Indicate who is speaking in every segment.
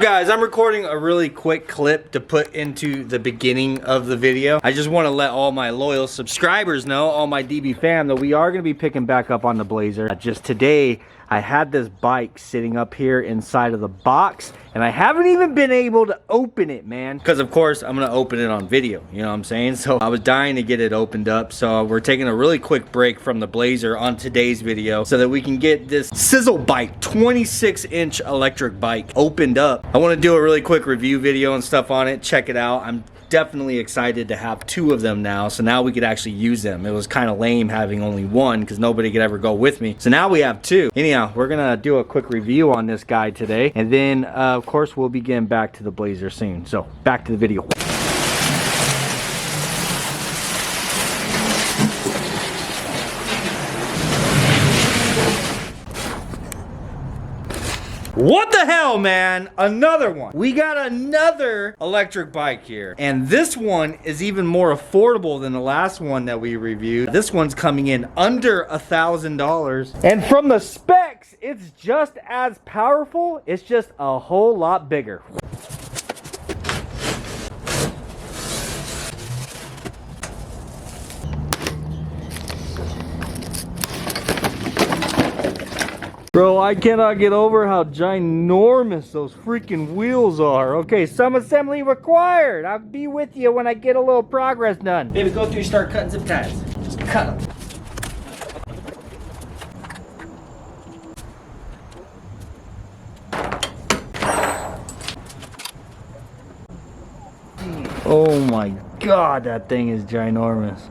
Speaker 1: guys? I'm recording a really quick clip to put into the beginning of the video. I just want to let all my loyal subscribers know, all my DB fam, that we are going to be picking back up on the Blazer. Just today, I had this bike sitting up here inside of the box, and I haven't even been able to open it, man. Because of course, I'm going to open it on video, you know what I'm saying? So I was dying to get it opened up, so we're taking a really quick break from the Blazer on today's video so that we can get this SIZZLEBK 26-inch electric bike opened up. I want to do a really quick review video and stuff on it. Check it out. I'm definitely excited to have two of them now, so now we could actually use them. It was kind of lame having only one because nobody could ever go with me, so now we have two. Anyhow, we're gonna do a quick review on this guy today, and then of course we'll be getting back to the Blazer soon. So back to the video. What the hell, man? Another one. We got another electric bike here. And this one is even more affordable than the last one that we reviewed. This one's coming in under $1,000. And from the specs, it's just as powerful. It's just a whole lot bigger. Bro, I cannot get over how ginormous those freaking wheels are. Okay, some assembly required. I'll be with you when I get a little progress done. Baby, go through, start cutting zip ties. Just cut them. Oh my God, that thing is ginormous.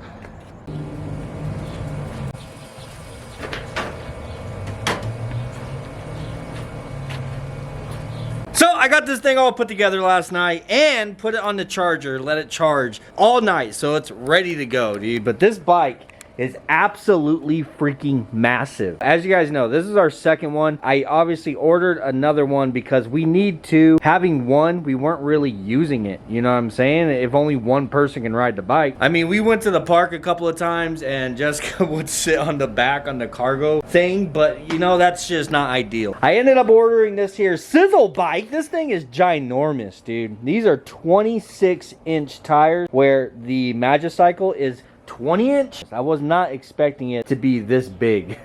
Speaker 1: So I got this thing all put together last night and put it on the charger, let it charge all night so it's ready to go, dude. But this bike is absolutely freaking massive. As you guys know, this is our second one. I obviously ordered another one because we need to. Having one, we weren't really using it, you know what I'm saying? If only one person can ride the bike. I mean, we went to the park a couple of times and Jessica would sit on the back on the cargo thing, but you know, that's just not ideal. I ended up ordering this here SIZZLEBK. This thing is ginormous, dude. These are 26-inch tires where the Magicycle is 20-inch. I was not expecting it to be this big.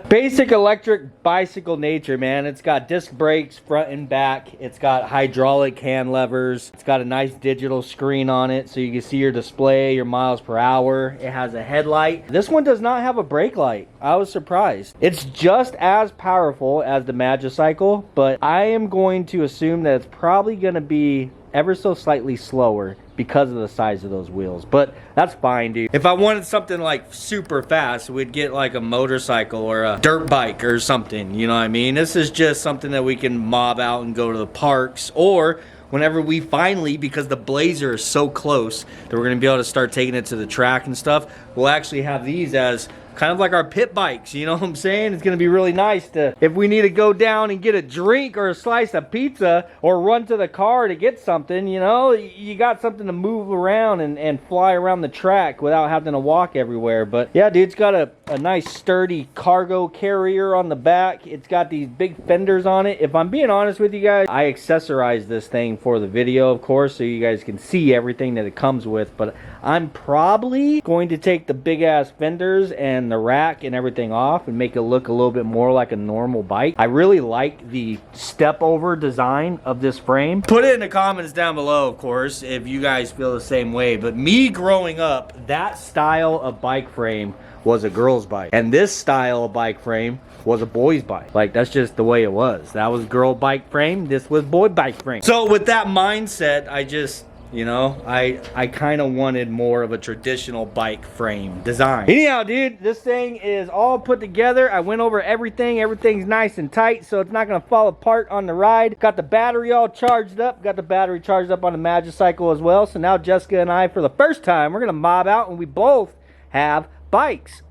Speaker 1: Basic electric bicycle nature, man. It's got disc brakes front and back. It's got hydraulic hand levers. It's got a nice digital screen on it so you can see your display, your miles per hour. It has a headlight. This one does not have a brake light. I was surprised. It's just as powerful as the Magicycle, but I am going to assume that it's probably going to be ever so slightly slower because of the size of those wheels, but that's fine, dude. If I wanted something like super fast, we'd get like a motorcycle or a dirt bike or something, you know what I mean? This is just something that we can mob out and go to the parks, or whenever we finally, because the Blazer is so close that we're gonna be able to start taking it to the track and stuff, we'll actually have these as kind of like our pit bikes, you know what I'm saying? It's gonna be really nice to, if we need to go down and get a drink or a slice of pizza or run to the car to get something, you know, you got something to move around and fly around the track without having to walk everywhere. But yeah, dude, it's got a nice sturdy cargo carrier on the back. It's got these big fenders on it. If I'm being honest with you guys, I accessorized this thing for the video, of course, so you guys can see everything that it comes with, but I'm probably going to take the big ass fenders and the rack and everything off and make it look a little bit more like a normal bike. I really like the step over design of this frame. Put it in the comments down below, of course, if you guys feel the same way. But me growing up, that style of bike frame was a girl's bike, and this style of bike frame was a boy's bike. Like, that's just the way it was. That was girl bike frame, this was boy bike frame. So with that mindset, I just, you know, I kind of wanted more of a traditional bike frame design. Anyhow, dude, this thing is all put together. I went over everything. Everything's nice and tight, so it's not going to fall apart on the ride. Got the battery all charged up. Got the battery charged up on the Magicycle as well. So now Jessica and I, for the first time, we're going to mob out, and we both have bikes.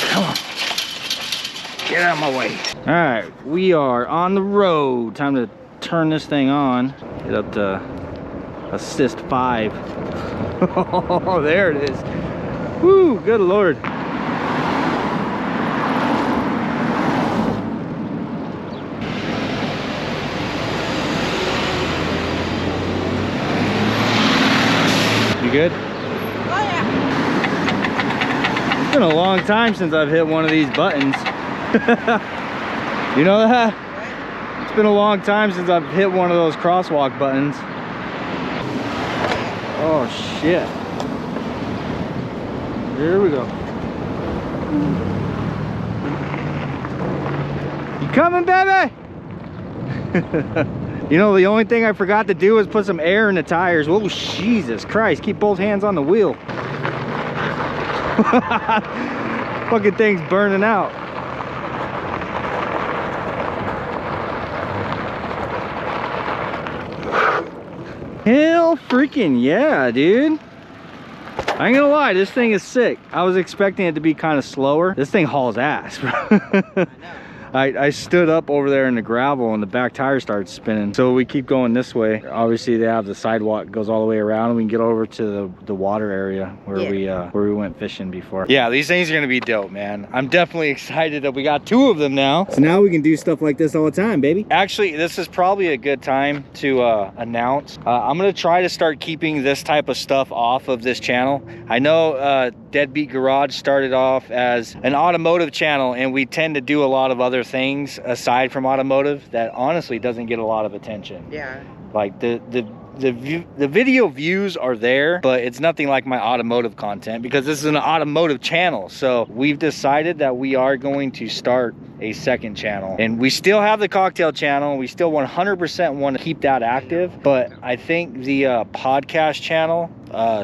Speaker 1: Come on. Get out of my way. All right, we are on the road. Time to turn this thing on. Get up to assist 5. Oh, there it is. Woo, good Lord. time since I've hit one of these buttons. You know that? It's been a long time since I've hit one of those crosswalk buttons. Oh shit. Here we go. You coming, baby? You know, the only thing I forgot to do was put some air in the tires. Oh, Jesus Christ. Keep both hands on the wheel. Fucking thing's burning out. Hell freaking yeah, dude. I ain't gonna lie, this thing is sick. I was expecting it to be kind of slower. This thing hauls ass, bro. I know. I stood up over there in the gravel and the back tire started spinning. So we keep going this way. Obviously they have the sidewalk goes all the way around and we can get over to the water area where we went fishing before. Yeah, these things are gonna be dope, man. I'm definitely excited that we got 2 of them now. So now we can do stuff like this all the time, baby. Actually, this is probably a good time to announce. I'm gonna try to start keeping this type of stuff off of this channel. I know Deadbeat Garage started off as an automotive channel and we tend to do a lot of other things aside from automotive that honestly doesn't get a lot of attention. Yeah. Like the video views are there, but it's nothing like my automotive content because this is an automotive channel. So we've decided that we are going to start a second channel, and we still have the cocktail channel. We still 100% want to keep that active, but I think the podcast channel,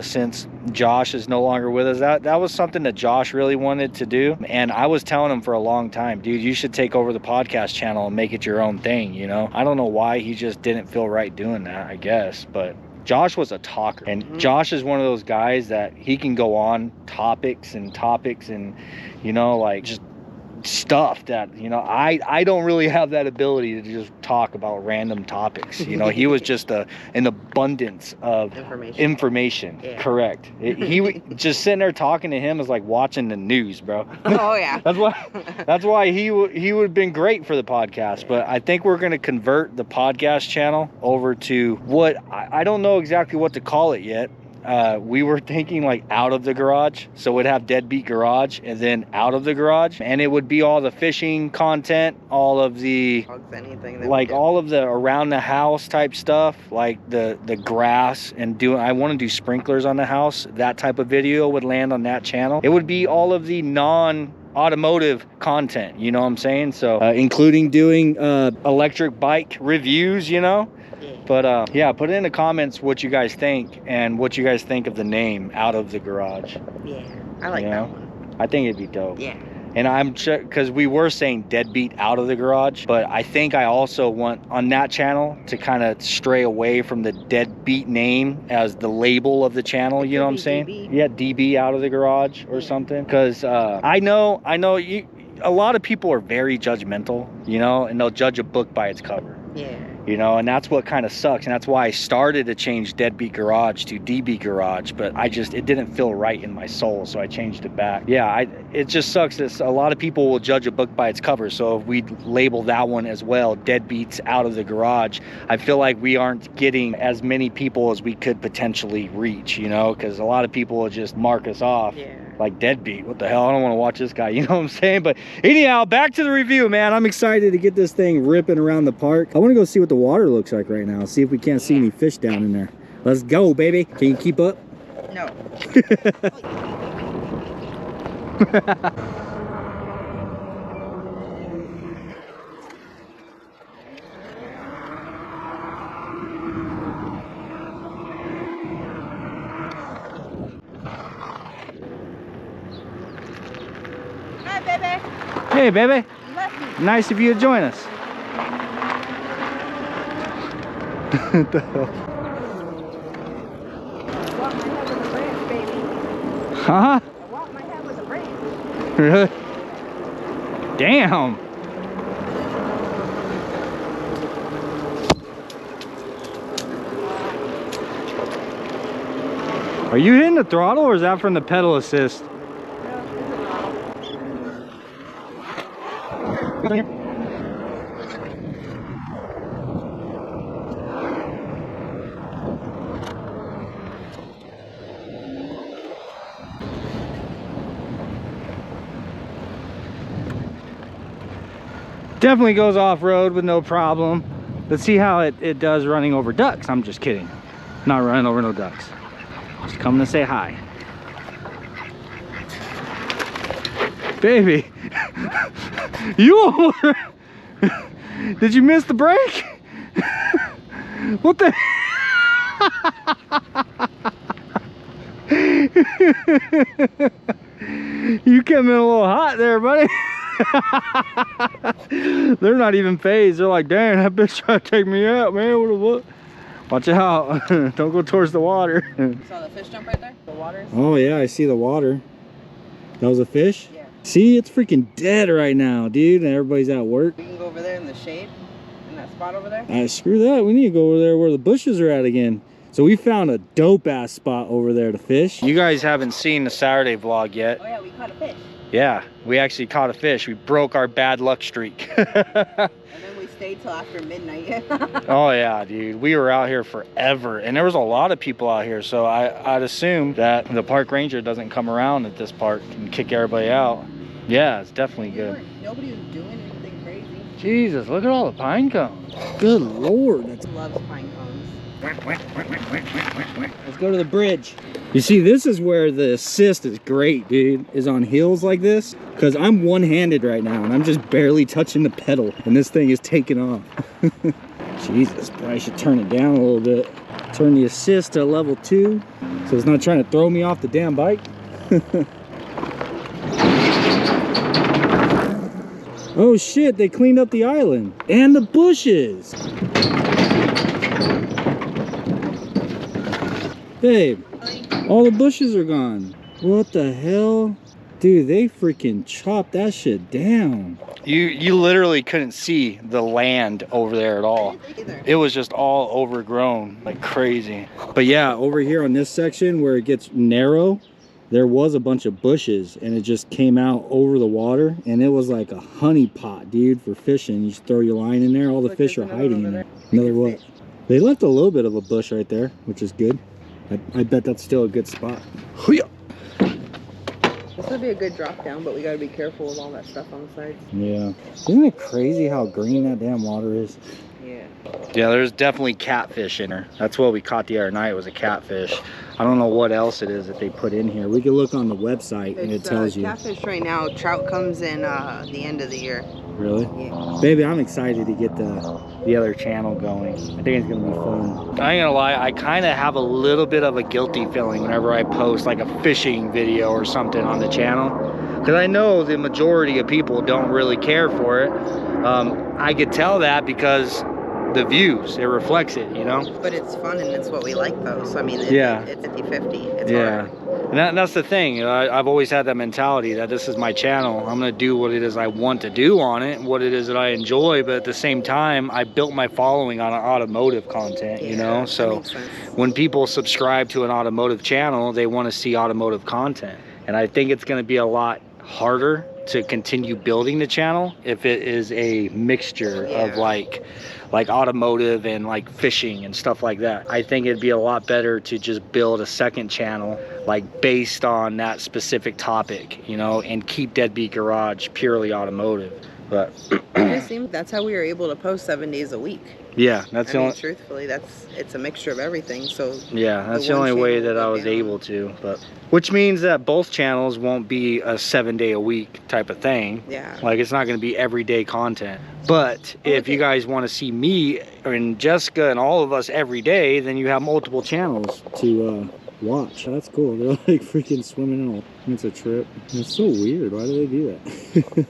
Speaker 1: since Josh is no longer with us, that was something that Josh really wanted to do, and I was telling him for a long time, dude, you should take over the podcast channel and make it your own thing, you know? I don't know why he just didn't feel right doing that, I guess, but Josh was a talker, and Josh is one of those guys that he can go on topics and you know, like just stuff that, you know, I don't really have that ability to just talk about random topics. You know, he was just an abundance of information. Yeah. Correct. He just sitting there talking to him is like watching the news, bro. Oh yeah. that's why he would have been great for the podcast. Yeah. But I think we're going to convert the podcast channel over to what I don't know exactly what to call it yet. We were thinking like out of the garage, so we'd have Deadbeat Garage and then out of the garage, and it would be all the fishing content, all of the like all of the around the house type stuff, like the grass, and I want to do sprinklers on the house. That type of video would land on that channel. It would be all of the non-automotive content, you know what I'm saying? So including doing electric bike reviews, you know. But yeah, put it in the comments what you guys think and what you guys think of the name Out of the Garage. Yeah, I like that one. I think it'd be dope. Yeah. And I'm sure, because we were saying Deadbeat Out of the Garage, but I think I also want on that channel to kind of stray away from the Deadbeat name as the label of the channel, you know what I'm saying? DB. Yeah, DB Out of the Garage or something. Because I know a lot of people are very judgmental, you know, and they'll judge a book by its cover. Yeah. You know, and that's what kind of sucks, and that's why I started to change Deadbeat Garage to DB Garage, but it didn't feel right in my soul, so I changed it back. Yeah, it just sucks that a lot of people will judge a book by its cover, so if we label that one as well, Deadbeats Out of the Garage, I feel like we aren't getting as many people as we could potentially reach, you know, because a lot of people will just mark us off. Yeah. Like Deadbeat, what the hell, I don't want to watch this guy, you know what I'm saying? But anyhow, back to the review, man. I'm excited to get this thing ripping around the park. I want to go see what the water looks like right now, see if we can't see any fish down in there. Let's go, baby. Can you keep up? No. Hey, baby. Nice of you to join us. What the hell? I walked my head with a branch, baby. Huh? I walked my head with a branch. Really? Damn. Are you hitting the throttle or is that from the pedal assist? Definitely goes off-road with no problem. Let's see how it does running over ducks. I'm just kidding. Not running over no ducks. Just coming to say hi. Baby, you over? Did you miss the break? What the? You came in a little hot there, buddy. They're not even phased. They're like, dang, that bitch trying to take me out, man. What? Watch out. Don't go towards the water.
Speaker 2: You saw the fish jump right there? The water?
Speaker 1: Oh, yeah, I see the water. That was a fish?
Speaker 2: Yeah.
Speaker 1: See, it's freaking dead right now, dude. And everybody's at work.
Speaker 2: We can go over there in the shade, in that spot over there.
Speaker 1: Screw that. We need to go over there where the bushes are at again. So we found a dope-ass spot over there to fish. You guys haven't seen the Saturday vlog yet.
Speaker 2: Oh, yeah, we caught a fish.
Speaker 1: Yeah, we actually caught a fish. We broke our bad luck streak.
Speaker 2: And then we stayed till after midnight.
Speaker 1: Oh yeah, dude. We were out here forever. And there was a lot of people out here. So I'd assume that the park ranger doesn't come around at this park and kick everybody out. Yeah, it's definitely good.
Speaker 2: Nobody was doing anything crazy.
Speaker 1: Jesus, look at all the pine cones. Good Lord.
Speaker 2: He loves pine cones.
Speaker 1: Let's go to the bridge. You see, this is where the assist is great, dude, is on hills like this. Because I'm one-handed right now, and I'm just barely touching the pedal, and this thing is taking off. Jesus, probably should turn it down a little bit. Turn the assist to level 2, so it's not trying to throw me off the damn bike. Oh shit, they cleaned up the island. And the bushes. Babe, all the bushes are gone. What the hell? Dude, they freaking chopped that shit down. You literally couldn't see the land over there at all. It was just all overgrown like crazy. But yeah, over here on this section where it gets narrow, there was a bunch of bushes and it just came out over the water, and it was like a honey pot, dude, for fishing. You just throw your line in there, all the fish are hiding in there. Another what? They left a little bit of a bush right there, which is good. I bet that's still a good spot.
Speaker 2: This would be a good drop down, but we gotta be careful with all that stuff on the sides.
Speaker 1: Yeah. Isn't it crazy how green that damn water is?
Speaker 2: Yeah.
Speaker 1: Yeah, there's definitely catfish in her. That's what we caught the other night, was a catfish. I don't know what else it is that they put in here. We can look on the website and it tells you.
Speaker 2: Catfish right now, trout comes in the end of the year.
Speaker 1: Really?
Speaker 2: Yeah.
Speaker 1: Baby, I'm excited to get the other channel going. I think it's gonna be fun. I ain't gonna lie, I kind of have a little bit of a guilty feeling whenever I post like a fishing video or something on the channel, because I know the majority of people don't really care for it. I could tell that because the views, it reflects it, you know?
Speaker 2: But it's fun and it's what we like though. So I mean, it's 50-50. It's
Speaker 1: yeah.
Speaker 2: hard.
Speaker 1: And that's the thing. You know, I've always had that mentality that this is my channel. I'm gonna do what it is I want to do on it, what it is that I enjoy, but at the same time, I built my following on automotive content, you know? So when people subscribe to an automotive channel, they want to see automotive content. And I think it's gonna be a lot harder to continue building the channel if it is a mixture of like automotive and like fishing and stuff like that. I think it'd be a lot better to just build a second channel like based on that specific topic, you know, and keep Deadbeat Garage purely automotive. But
Speaker 2: it just seems that's how we were able to post 7 days a week.
Speaker 1: Yeah, that's the only.
Speaker 2: Truthfully, it's a mixture of everything. So
Speaker 1: yeah, that's the only way that I was able to. But which means that both channels won't be a 7-day-a-week type of thing.
Speaker 2: Yeah.
Speaker 1: Like it's not going to be everyday content. But if you guys want to see me and Jessica and all of us every day, then you have multiple channels to watch. That's cool. They're like freaking swimming in all. It's a trip. It's so weird. Why do they do that?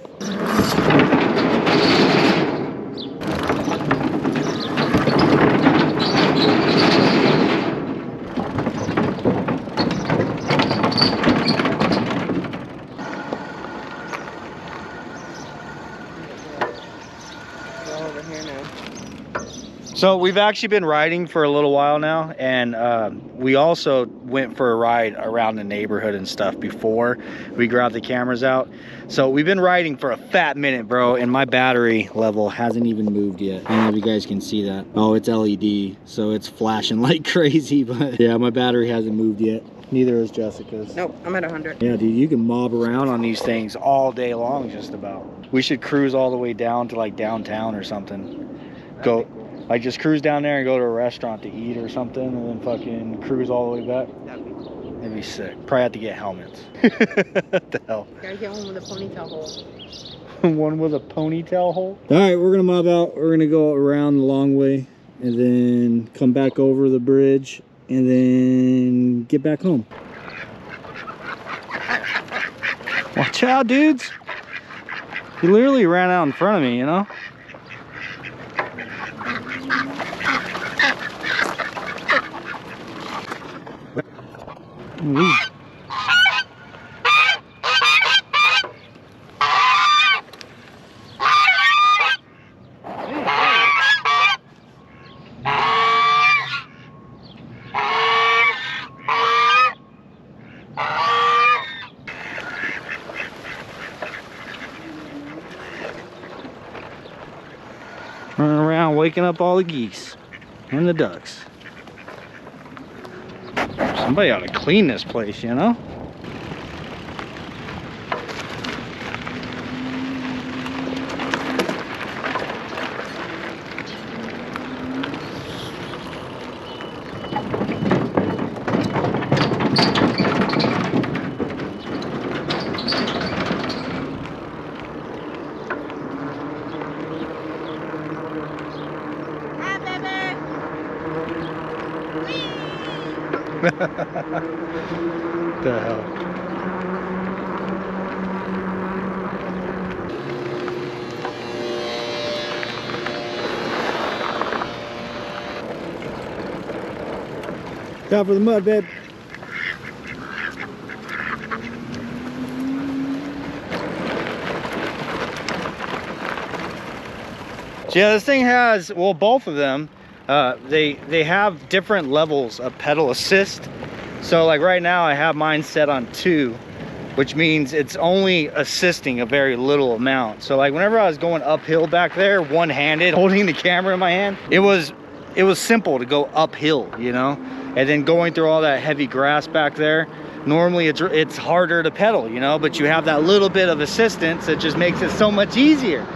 Speaker 1: So we've actually been riding for a little while now, and we also went for a ride around the neighborhood and stuff before we grabbed the cameras out. So we've been riding for a fat minute, bro, and my battery level hasn't even moved yet. I don't know if you guys can see that. Oh, it's LED, so it's flashing like crazy, but yeah, my battery hasn't moved yet. Neither is Jessica's.
Speaker 2: Nope, I'm at 100.
Speaker 1: Yeah, dude, you can mob around on these things all day long, just about. We should cruise all the way down to like downtown or something. Go, like just cruise down there and go to a restaurant to eat or something, and then fucking cruise all the way back.
Speaker 2: That'd be cool.
Speaker 1: That'd be sick. Probably have to get helmets. What the hell?
Speaker 2: Gotta get one with a ponytail hole.
Speaker 1: One with a ponytail hole? All right, we're gonna mob out. We're gonna go around the long way and then come back over the bridge and then get back home. Watch out, dudes. He literally ran out in front of me, you know? Ooh. Running around waking up all the geese and the ducks. Somebody ought to clean this place, you know? The hell? Time for the mud, babe. So yeah, this thing has, well, both of them, they have different levels of pedal assist. So like right now I have mine set on 2, which means it's only assisting a very little amount. So like whenever I was going uphill back there, one-handed, holding the camera in my hand, it was simple to go uphill, you know? And then going through all that heavy grass back there, normally it's harder to pedal, you know? But you have that little bit of assistance that just makes it so much easier.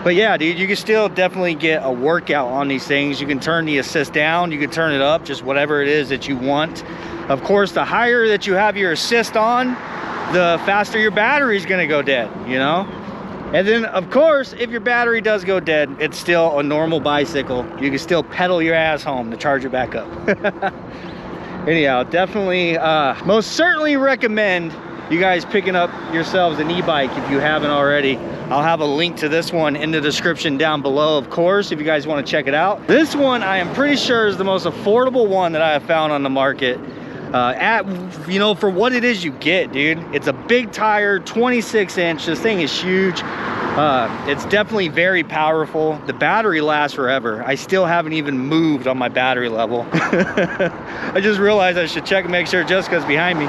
Speaker 1: But yeah, dude, you can still definitely get a workout on these things. You can turn the assist down, you can turn it up, just whatever it is that you want. Of course, the higher that you have your assist on, the faster your battery is gonna go dead, you know? And then, of course, if your battery does go dead, it's still a normal bicycle. You can still pedal your ass home to charge it back up. Anyhow, definitely, most certainly recommend you guys picking up yourselves an e-bike if you haven't already. I'll have a link to this one in the description down below, of course, if you guys want to check it out. This one, I am pretty sure, is the most affordable one that I have found on the market. You know, for what it is you get, dude. It's a big tire, 26-inch. This thing is huge. It's definitely very powerful. The battery lasts forever. I still haven't even moved on my battery level. I just realized I should check and make sure Jessica's behind me.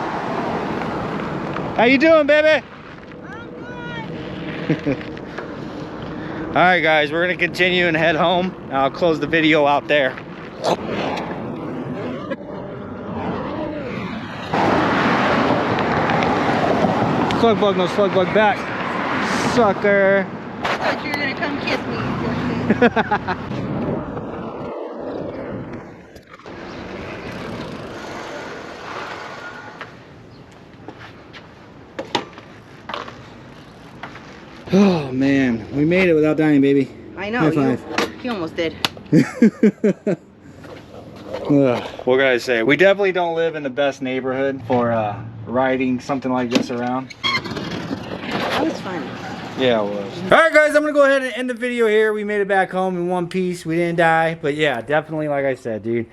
Speaker 1: How you doing, baby? All right, guys, we're gonna continue and head home. I'll close the video out there. Slug bug, no slug bug back, sucker.
Speaker 2: I thought you were gonna come kiss me.
Speaker 1: Oh man, we made it without dying, baby.
Speaker 2: I know.
Speaker 1: High five.
Speaker 2: You almost did.
Speaker 1: What can I say? We definitely don't live in the best neighborhood for riding something like this around.
Speaker 2: That was fun.
Speaker 1: Yeah, it was. All right, guys, I'm gonna go ahead and end the video here. We made it back home in one piece. We didn't die, but yeah, definitely, like I said, dude.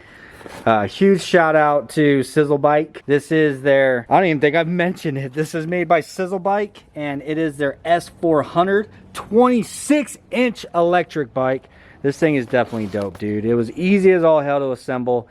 Speaker 1: Huge shout out to SIZZLEBK. This is their, I don't even think I've mentioned it. This is made by SIZZLEBK, and it is their S400 26-inch electric bike. This thing is definitely dope, dude. It was easy as all hell to assemble.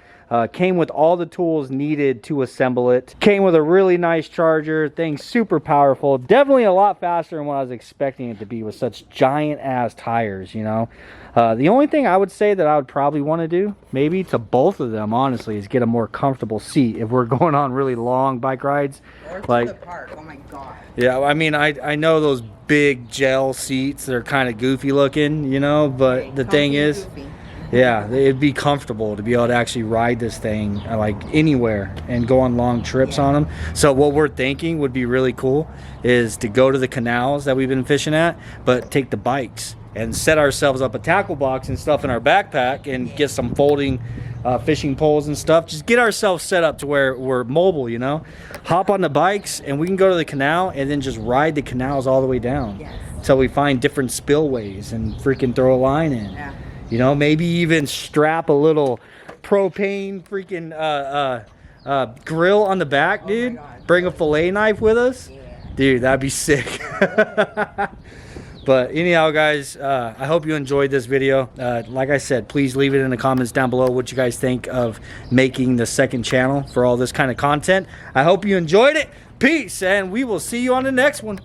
Speaker 1: Came with all the tools needed to assemble it. Came with a really nice charger. Thing's super powerful. Definitely a lot faster than what I was expecting it to be with such giant ass tires, you know. The only thing I would say that I would probably want to do, maybe to both of them, honestly, is get a more comfortable seat if we're going on really long bike rides.
Speaker 2: Or to
Speaker 1: like
Speaker 2: the park. Oh my god.
Speaker 1: Yeah, I mean, I know those big gel seats, they're kind of goofy looking, you know, but
Speaker 2: Okay,
Speaker 1: the thing is,
Speaker 2: goofy.
Speaker 1: yeah, it'd be comfortable to be able to actually ride this thing like anywhere and go on long trips on them. So what we're thinking would be really cool is to go to the canals that we've been fishing at, but take the bikes and set ourselves up a tackle box and stuff in our backpack and get some folding fishing poles and stuff. Just get ourselves set up to where we're mobile, you know. Hop on the bikes and we can go to the canal and then just ride the canals all the way down until we find different spillways and freaking throw a line in.
Speaker 2: Yeah.
Speaker 1: You know, maybe even strap a little propane freaking grill on the back, dude. Bring a fillet knife with us. Dude, that'd be sick. But anyhow, guys, I hope you enjoyed this video. Like I said, please leave it in the comments down below what you guys think of making the second channel for all this kind of content. I hope you enjoyed it. Peace, and we will see you on the next one.